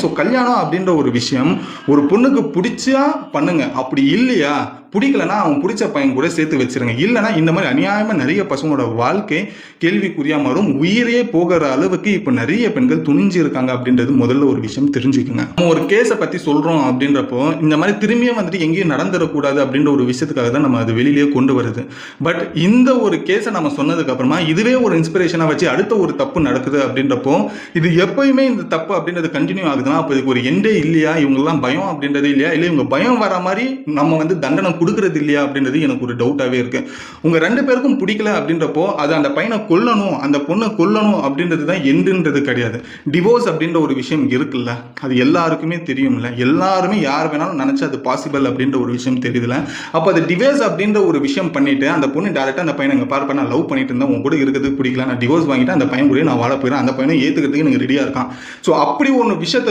So கல்யாணம் அப்படின்ற ஒரு விஷயம் ஒரு பொண்ணுக்கு பிடிச்சா பண்ணுங்க, அப்படி இல்லையா பிடிக்கலன்னா அவன் பிடிச்ச பையன் கூட சேர்த்து வச்சிருங்க. இல்லைன்னா இந்த மாதிரி அநியாயமா நிறைய பசங்களோட வாழ்க்கை கேள்விக்குறியா மாறும். உயிரே போகிற அளவுக்கு இப்போ நிறைய பெண்கள் துணிஞ்சு இருக்காங்க அப்படின்றது முதல்ல ஒரு விஷயம் தெரிஞ்சுக்குங்க. நம்ம ஒரு கேஸை பற்றி சொல்கிறோம் அப்படின்றப்போ இந்த மாதிரி திரும்பியும் வந்துட்டு எங்கேயும் நடந்துடக்கூடாது அப்படின்ற ஒரு விஷயத்துக்காக தான் நம்ம அது வெளியிலேயே கொண்டு வருது. பட் இந்த ஒரு கேஸை நம்ம சொன்னதுக்கு அப்புறமா இதுவே ஒரு இன்ஸ்பிரேஷனாக வச்சு அடுத்த ஒரு தப்பு நடக்குது அப்படின்றப்போ இது எப்பயுமே இந்த தப்பு அப்படின்றது கண்டினியூ ஆகுதுன்னா அப்போ இதுக்கு ஒரு எண்டே இல்லையா? இவங்கெல்லாம் பயம் அப்படின்றது இல்லையா? இல்லை இவங்க பயம் வர மாதிரி நம்ம வந்து தண்டனை கொடுக்கறது இல்லையா அப்படின்றது எனக்கு ஒரு டவுட்டாகவே இருக்கு. உங்க ரெண்டு பேருக்கும் பிடிக்கல அப்படின்றப்போ அது அந்த பையனை கொல்லணும், அந்த பொண்ணை கொல்லணும் அப்படின்றது தான் எண்டுன்றது கிடையாது. டிவோர்ஸ் அப்படின்ற ஒரு விஷயம் இருக்குல்ல, அது எல்லாருக்குமே தெரியும்ல. எல்லாருமே யார் வேணாலும் நினைச்சு அது பாசிபிள் அப்படின்ற ஒரு விஷயம் தெரியுதுல. அப்போ அது டிவோர்ஸ் அப்படின்ற ஒரு விஷயம் பண்ணிட்டு அந்த பொண்ணு டேரக்டா அந்த பையனை இங்க பாருப்பா நான் லவ் பண்ணிட்டு இருந்தேன், உங்க கூட இருக்கிறதுக்கு பிடிக்கல, நான் டிவோர்ஸ் வாங்கிட்டு அந்த பையன் கூட நான் வாழ போயிடுறேன், அந்த பையனை ஏத்துக்கிறதுக்கு எனக்கு ரெடியா இருக்கான். ஸோ அப்படி ஒன்று விஷயத்தை